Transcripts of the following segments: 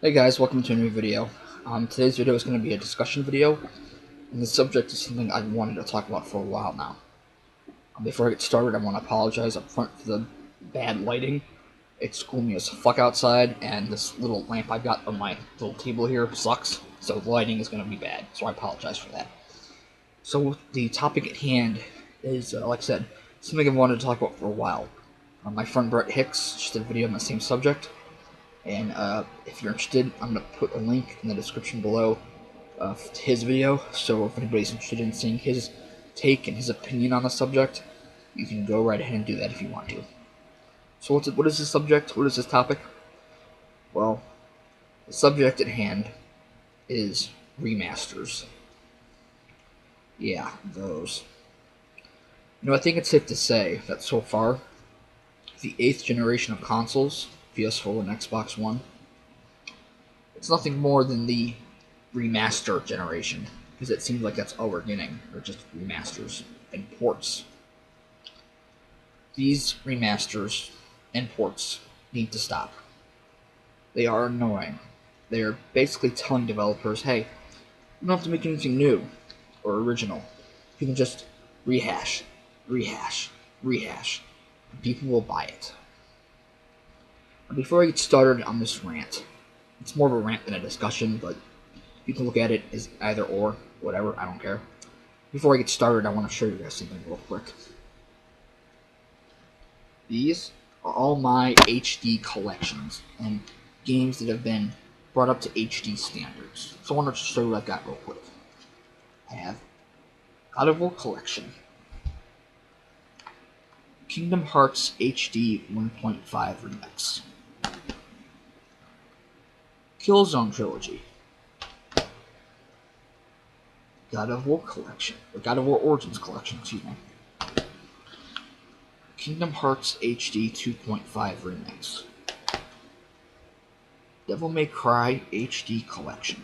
Hey guys, welcome to a new video. Today's video is going to be a discussion video, and the subject is something I've wanted to talk about for a while now. Before I get started, I want to apologize up front for the bad lighting. It's gloomy as fuck outside, and this little lamp I've got on my little table here sucks, so the lighting is going to be bad, so I apologize for that. So the topic at hand is, like I said, something I've wanted to talk about for a while. My friend Brett Hicks just did a video on the same subject. And if you're interested, I'm going to put a link in the description below to his video, so if anybody's interested in seeing his take and his opinion on the subject, you can go right ahead and do that if you want to. So what is this subject? What is this topic? Well, the subject at hand is remasters. Yeah, those. I think it's safe to say that so far, the 8th generation of consoles, PS4 and Xbox One, it's nothing more than the remaster generation, because it seems like that's all we're getting, or just remasters and ports. These remasters and ports need to stop. They are annoying. They are basically telling developers, hey, you don't have to make anything new or original. You can just rehash, rehash, rehash, and people will buy it. Before I get started on this rant, it's more of a rant than a discussion, but you can look at it as either or, whatever, I don't care. Before I get started, I want to show you guys something real quick. These are all my HD collections, and games that have been brought up to HD standards. So I want to show you what I've got real quick. I have God of War Collection, Kingdom Hearts HD 1.5 Remix, Killzone Trilogy, God of War Collection, or God of War Origins Collection, excuse me, Kingdom Hearts HD 2.5 Remix, Devil May Cry HD Collection,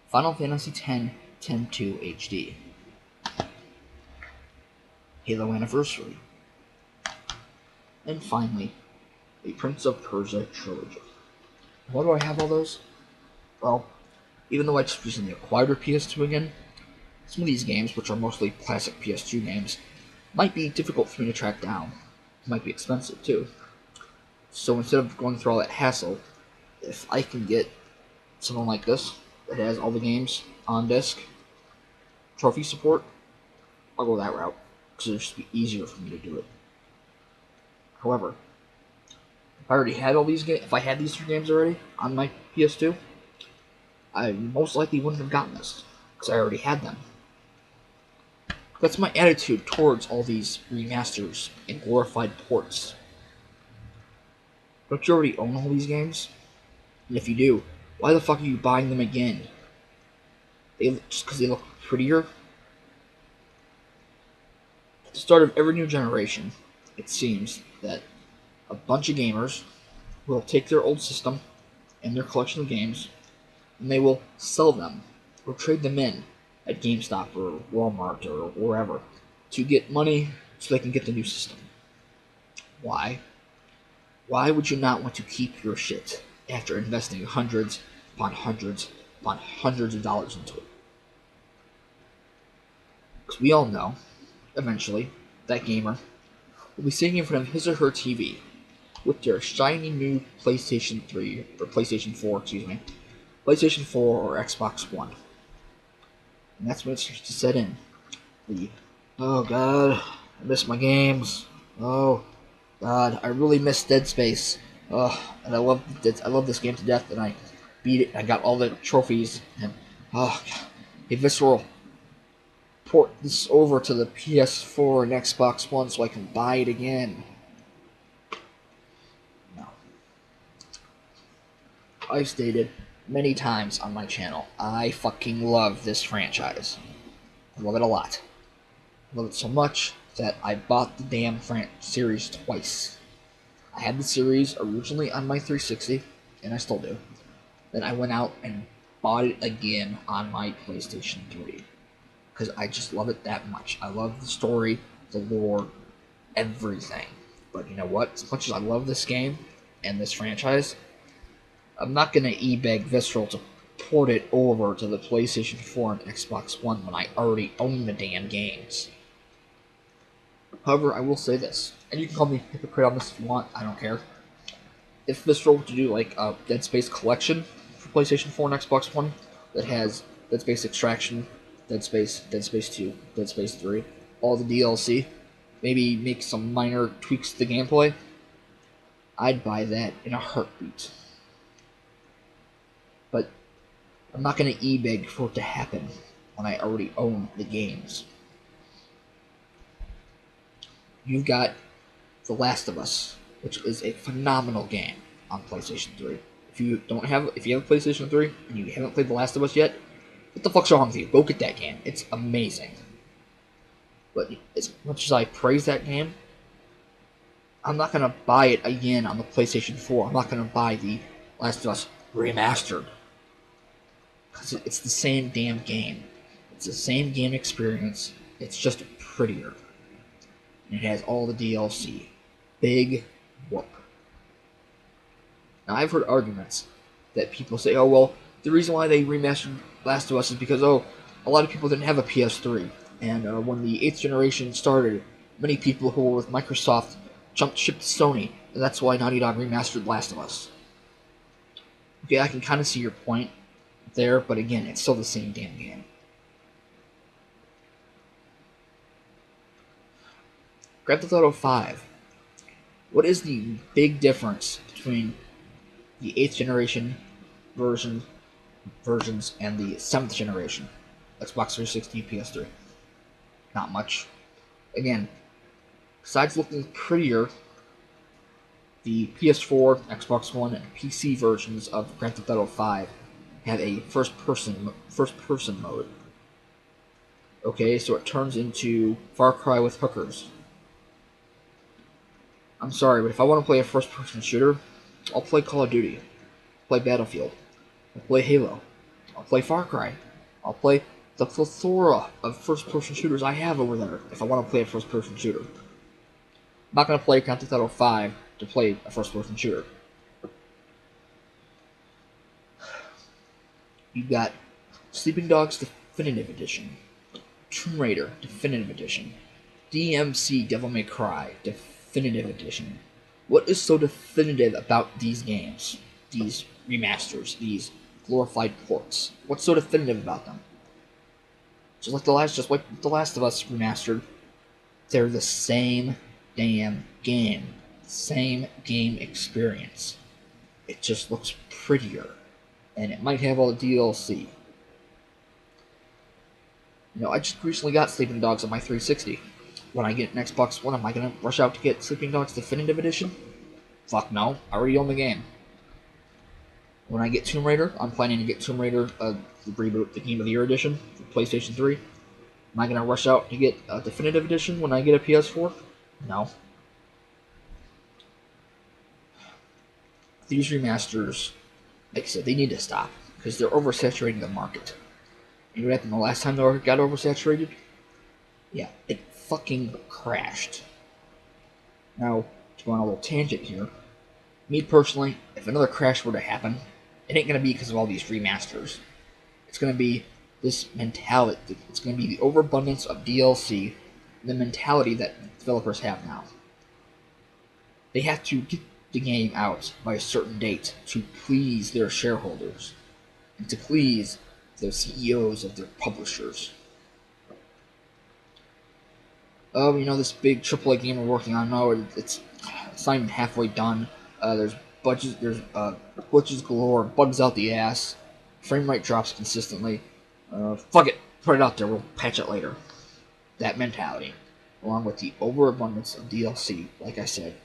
Final Fantasy X 10-2 HD, Halo Anniversary, and finally, a Prince of Persia Trilogy. Why do I have all those? Well, even though I just recently acquired a PS2 again, some of these games, which are mostly classic PS2 games, might be difficult for me to track down. It might be expensive too. So instead of going through all that hassle, if I can get something like this that has all the games on disc, trophy support, I'll go that route, because it'll just be easier for me to do it. However, if I already had all these games, if I had these 3 games already on my PS2, I most likely wouldn't have gotten this, because I already had them. That's my attitude towards all these remasters and glorified ports. Don't you already own all these games? And if you do, why the fuck are you buying them again? Just because they look prettier? At the start of every new generation, it seems that a bunch of gamers will take their old system and their collection of games, and they will sell them or trade them in at GameStop or Walmart or wherever to get money so they can get the new system. Why? Why would you not want to keep your shit after investing hundreds upon hundreds upon hundreds of dollars into it? Because we all know, eventually, that gamer will be sitting in front of his or her TV with their shiny new PlayStation 3, or PlayStation 4, excuse me, PlayStation 4 or Xbox One. And that's when it starts to set in. Oh god, I miss my games. Oh god, I really miss Dead Space. Oh, and I love this game to death, and I beat it, and I got all the trophies, and oh god. Hey Visceral, port this over to the PS4 and Xbox One so I can buy it again. No. I've stated many times on my channel, I fucking love this franchise. I love it a lot. I love it so much that I bought the damn series twice. I had the series originally on my 360, and I still do. Then I went out and bought it again on my PlayStation 3. Because I just love it that much. I love the story, the lore, everything. But you know what? As much as I love this game, and this franchise, I'm not going to e-beg Visceral to port it over to the PlayStation 4 and Xbox One when I already own the damn games. However, I will say this, and you can call me a hypocrite on this if you want, I don't care. If Visceral were to do like a Dead Space collection for PlayStation 4 and Xbox One that has Dead Space Extraction, Dead Space 2, Dead Space 3, all the DLC, maybe make some minor tweaks to the gameplay, I'd buy that in a heartbeat. But I'm not going to e-beg for it to happen when I already own the games. You've got The Last of Us, which is a phenomenal game on PlayStation 3. If you have a PlayStation 3 and you haven't played The Last of Us yet, what the fuck's wrong with you? Go get that game. It's amazing. But as much as I praise that game, I'm not going to buy it again on the PlayStation 4. I'm not going to buy The Last of Us Remastered. Because it's the same damn game. It's the same game experience. It's just prettier. And it has all the DLC. Big whoop. Now, I've heard arguments that people say, oh, well, the reason why they remastered Last of Us is because, a lot of people didn't have a PS3. And when the 8th generation started, many people who were with Microsoft jumped ship to Sony. And that's why Naughty Dog remastered Last of Us. Okay, I can kind of see your point there, but again, it's still the same damn game. Grand Theft Auto 5. What is the big difference between the 8th generation versions and the 7th generation? Xbox 360, PS3. Not much. Again, besides looking prettier, the PS4, Xbox One, and PC versions of Grand Theft Auto 5 have a first-person mode. Okay, so it turns into Far Cry with hookers. I'm sorry, but if I want to play a first-person shooter, I'll play Call of Duty. I'll play Battlefield. I'll play Halo. I'll play Far Cry. I'll play the plethora of first-person shooters I have over there if I want to play a first-person shooter. I'm not going to play Grand Theft Auto 5 to play a first-person shooter. You've got Sleeping Dogs Definitive Edition, Tomb Raider Definitive Edition, DMC Devil May Cry Definitive Edition. What is so definitive about these games? These remasters, these glorified ports. What's so definitive about them? Just like The Last of Us remastered, they're the same damn game. Same game experience. It just looks prettier. And it might have all the DLC. I just recently got Sleeping Dogs on my 360. When I get an Xbox One, am I going to rush out to get Sleeping Dogs Definitive Edition? Fuck no. I already own the game. When I get Tomb Raider, I'm planning to get Tomb Raider, the reboot, the Game of the Year edition for PlayStation 3. Am I going to rush out to get a Definitive Edition when I get a PS4? No. These remasters, like I said, they need to stop because they're oversaturating the market. You know what happened the last time they got oversaturated? Yeah, it fucking crashed. Now, to go on a little tangent here, me personally, if another crash were to happen, it ain't going to be because of all these remasters. It's going to be this mentality. It's going to be the overabundance of DLC, the mentality that developers have now. They have to get the game out by a certain date to please their shareholders and to please the CEOs of their publishers. This big AAA game we're working on now, it's not even halfway done. There's glitches galore, bugs out the ass, frame rate drops consistently. Fuck it, put it out there, we'll patch it later. That mentality, along with the overabundance of DLC, like I said,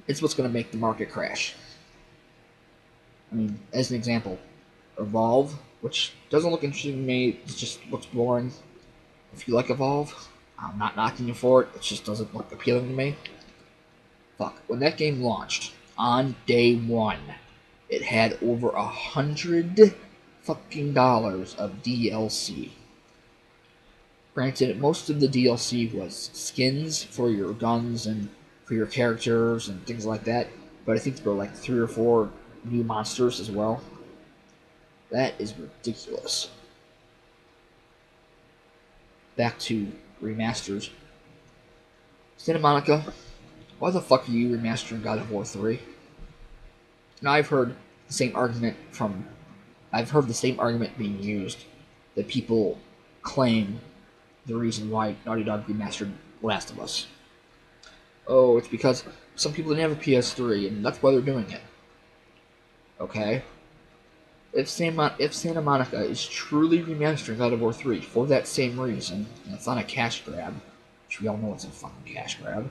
it's what's going to make the market crash. As an example, Evolve, which doesn't look interesting to me, it just looks boring. If you like Evolve, I'm not knocking you for it, it just doesn't look appealing to me. Fuck, when that game launched, on day one, it had over $100 fucking of DLC. Granted, most of the DLC was skins for your guns and for your characters and things like that. but I think there were like 3 or 4 new monsters as well. That is ridiculous. Back to remasters. Santa Monica, why the fuck are you remastering God of War 3? Now I've heard the same argument being used that people claim the reason why Naughty Dog remastered Last of Us. Oh, it's because some people didn't have a PS3 and that's why they're doing it. Okay? If Santa Monica is truly remastering God of War 3 for that same reason, and it's not a cash grab, which we all know it's a fucking cash grab,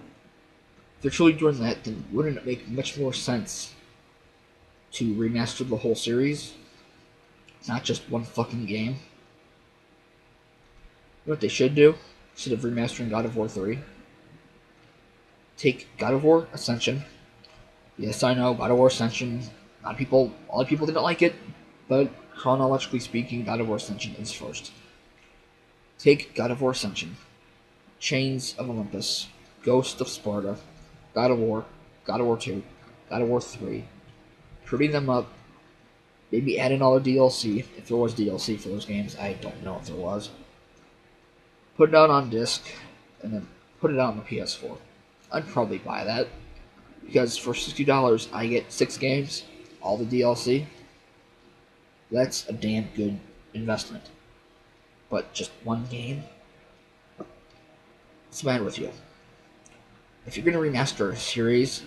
if they're truly doing that, then wouldn't it make much more sense to remaster the whole series? Not just one fucking game? You know what they should do? Instead of remastering God of War 3? Take God of War Ascension. Yes, I know, God of War Ascension. A lot of people didn't like it, but chronologically speaking, God of War Ascension is first. Take God of War Ascension, Chains of Olympus, Ghost of Sparta, God of War 2, God of War 3, pretty them up, maybe add in all the DLC, if there was DLC for those games, I don't know if there was. Put it out on disc, and then put it out on the PS4. I'd probably buy that, because for $60 I get 6 games, all the DLC. That's a damn good investment. But just one game? What's the matter with you? If you're going to remaster a series,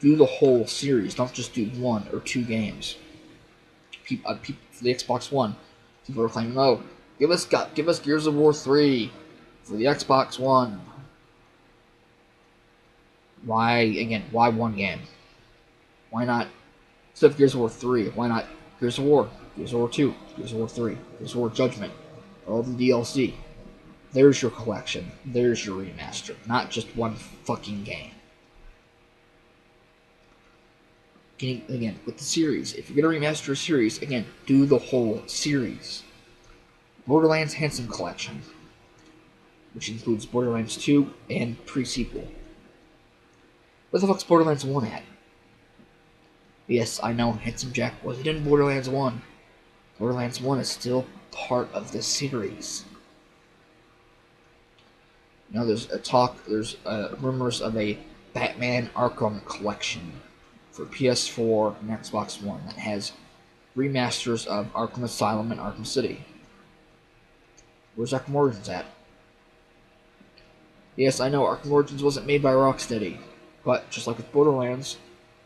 do the whole series. Don't just do 1 or 2 games. For the Xbox One, people are claiming, "Oh, give us Gears of War 3 for the Xbox One." Why one game? Why not, instead of Gears of War 3, why not Gears of War 2, Gears of War 3, Gears of War Judgment, all the DLC? There's your collection. There's your remaster. Not just one fucking game. Again, with the series, if you're going to remaster a series, again, do the whole series. Borderlands Handsome Collection, which includes Borderlands 2 and pre-sequel. Where the fuck's Borderlands 1 at? Yes, I know Handsome Jack wasn't in Borderlands 1. Borderlands 1 is still part of the series. You know, there's rumors of a Batman Arkham collection for PS4 and Xbox One that has remasters of Arkham Asylum and Arkham City. Where's Arkham Origins at? Yes, I know Arkham Origins wasn't made by Rocksteady, but just like with Borderlands,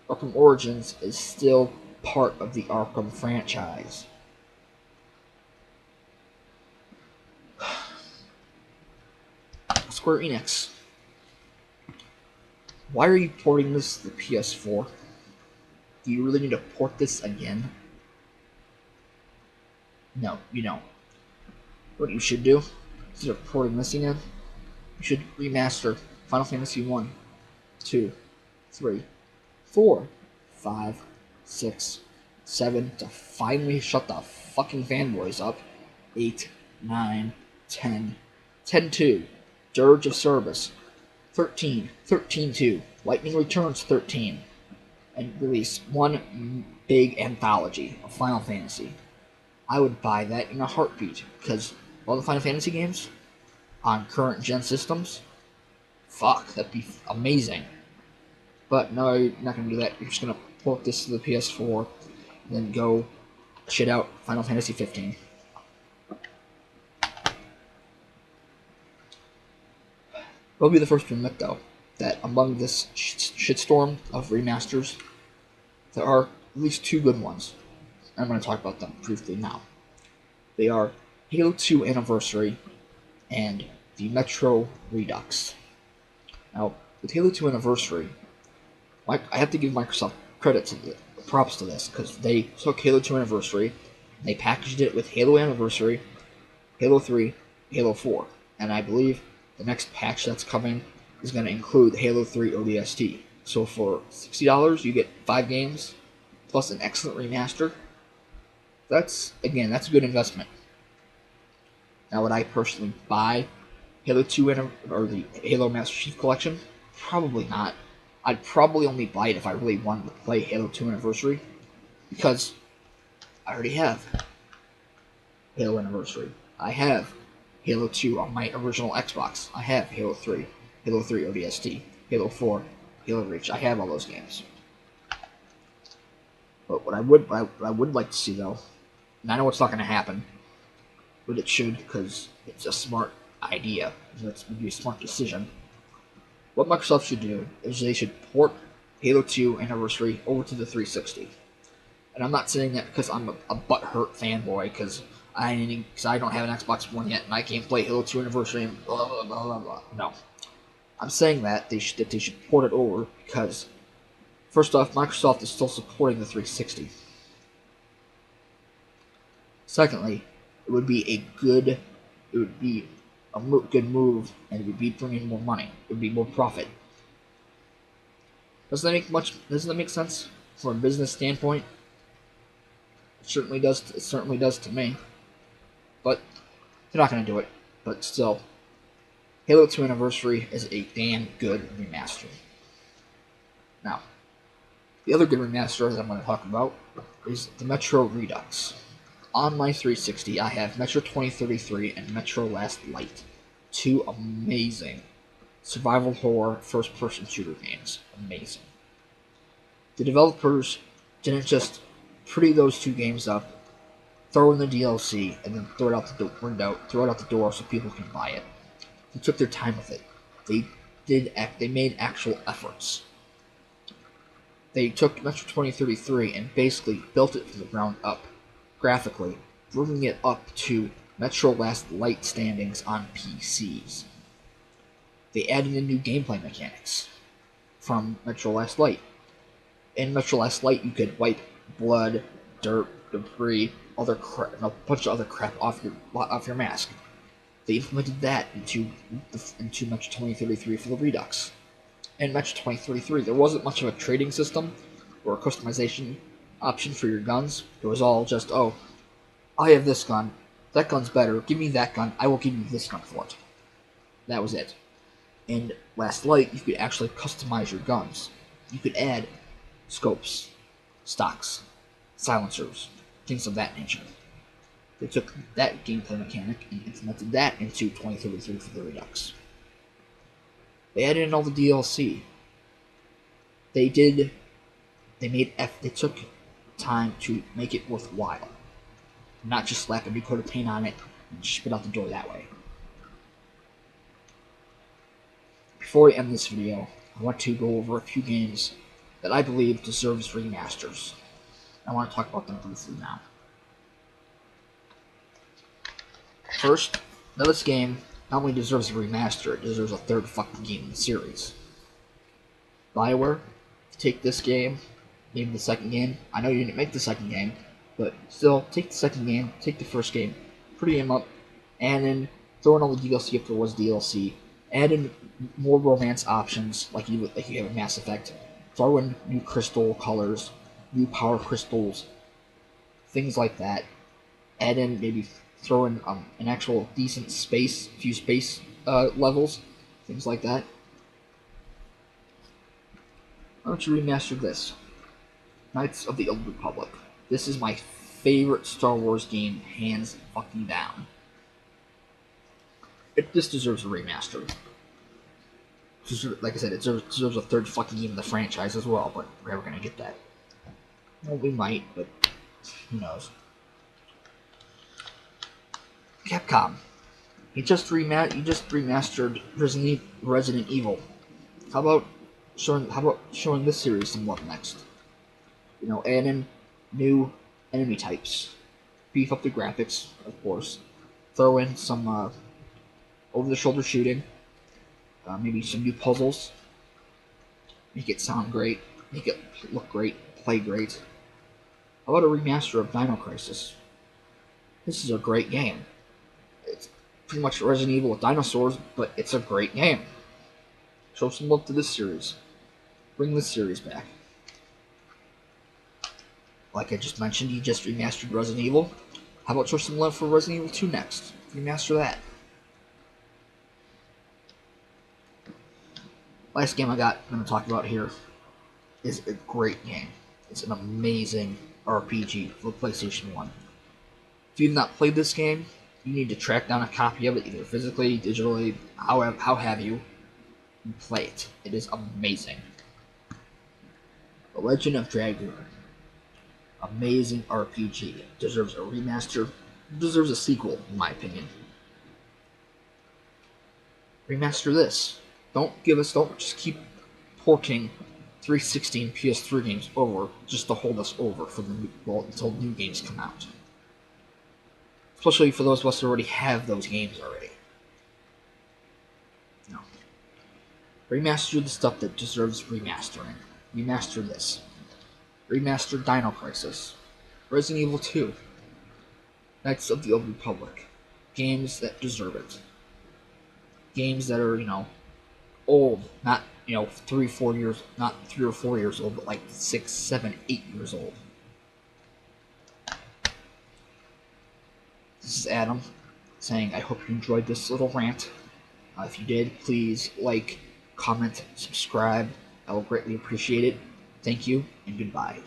Arkham Origins is still part of the Arkham franchise. Square Enix, why are you porting this to the PS4? Do you really need to port this again? No, you don't. What you should do, instead of porting this again, you should remaster Final Fantasy 1, 2, 3, 4, 5, 6, 7 to finally shut the fucking fanboys up. 8, 9, 10, 10-2, Dirge of Cerberus, 13, 13-2, Lightning Returns 13, and release one big anthology of Final Fantasy. I would buy that in a heartbeat, because all the Final Fantasy games on current gen systems, fuck, that'd be amazing. But no, you're not going to do that. You're just going to port this to the PS4, and then go shit out Final Fantasy 15. I'll be the first to admit, though, that among this shitstorm of remasters, there are at least 2 good ones. I'm going to talk about them briefly now. They are Halo 2 Anniversary and the Metro Redux. Now, with Halo 2 Anniversary, I have to give Microsoft props to this, because they took Halo 2 Anniversary, and they packaged it with Halo Anniversary, Halo 3, Halo 4, and I believe the next patch that's coming is going to include Halo 3 ODST. So for $60, you get 5 games, plus an excellent remaster. That's a good investment. Now, would I personally buy Halo 2 or the Halo Master Chief Collection? Probably not. I'd probably only buy it if I really wanted to play Halo 2 Anniversary, because I already have Halo Anniversary. I have Halo 2 on my original Xbox. I have Halo 3, Halo 3 ODST, Halo 4, Halo Reach. I have all those games. But what I would like to see, though, and I know it's not going to happen, but it should, because it's a smart idea. It's going to be a smart decision. What Microsoft should do is they should port Halo 2 Anniversary over to the 360. And I'm not saying that because I'm a butthurt fanboy, because I don't have an Xbox One yet and I can't play Halo 2 Anniversary and blah blah blah blah blah. No, I'm saying that they should port it over because, first off, Microsoft is still supporting the 360. Secondly, it would be a good move, and it would be bringing more money. It would be more profit. Doesn't that make sense from a business standpoint? It certainly does to me. But they're not going to do it. But still, Halo 2 Anniversary is a damn good remaster. Now, the other good remaster that I'm going to talk about is the Metro Redux. On my 360, I have Metro 2033 and Metro Last Light. Two amazing survival horror first-person shooter games. Amazing. The developers didn't just pretty those two games up, throw in the DLC, and then throw it out the door so people can buy it. They took their time with it. They made actual efforts. They took Metro 2033 and basically built it from the ground up, graphically, bringing it up to Metro Last Light standings on PCs. They added in new gameplay mechanics from Metro Last Light. In Metro Last Light, you could wipe blood, dirt, debris, other crap, and a bunch of other crap off your mask. They implemented that into Metro 2033 for the Redux. In Metro 2033, there wasn't much of a trading system or a customization option for your guns. It was all just, oh, I have this gun, that gun's better, give me that gun, I will give you this gun for it. That was it. In Last Light, you could actually customize your guns. You could add scopes, stocks, silencers, things of that nature. They took that gameplay mechanic and implemented that into 2033 for the Redux. They added in all the DLC. They took time to make it worthwhile. Not just slap a new coat of paint on it and spit out the door that way. Before we end this video, I want to go over a few games that I believe deserves remasters. I want to talk about them briefly now. First, now this game not only deserves a remaster, it deserves a third fucking game in the series. BioWare, take this game, maybe the second game. I know you didn't make the second game, but still, take the second game, take the first game, pretty them up, and then throw in all the DLC if there was DLC. Add in more romance options, like you have in Mass Effect. Throw in new crystal colors, new power crystals, things like that. Add in, maybe throw in an actual decent few space levels, things like that. Why don't you remaster this? Knights of the Old Republic. This is my favorite Star Wars game, hands fucking down. This deserves a remaster. Like I said, it deserves a third fucking game in the franchise as well, but we're never gonna get that. Well, we might, but who knows. Capcom. You just remastered Resident Evil. How about showing this series some love next? You know, add in new enemy types, beef up the graphics, of course. Throw in some over-the-shoulder shooting. Maybe some new puzzles. Make it sound great. Make it look great. Play great. How about a remaster of Dino Crisis? This is a great game. It's pretty much Resident Evil with dinosaurs, but it's a great game. Show some love to this series. Bring this series back. Like I just mentioned, you just remastered Resident Evil. How about show some love for Resident Evil 2 next? Remaster that. Last game I'm going to talk about here is a great game. It's an amazing RPG for the PlayStation 1. If you've not played this game, you need to track down a copy of it, either physically, digitally, how have you, and play it. It is amazing. The Legend of Dragoon. Amazing RPG. Deserves a remaster. Deserves a sequel, in my opinion. Remaster this. Don't just keep porting 360 and PS3 games over just to hold us over for until new games come out. Especially for those of us who already have those games already. No. Remaster the stuff that deserves remastering. Remaster this. Remaster Dino Crisis. Resident Evil 2. Knights of the Old Republic. Games that deserve it. Games that are, old, not, 3-4 years, not 3 or 4 years old, but like 6, 7, 8 years old. This is Adam saying I hope you enjoyed this little rant. If you did, please like, comment, subscribe. I will greatly appreciate it. Thank you, and goodbye.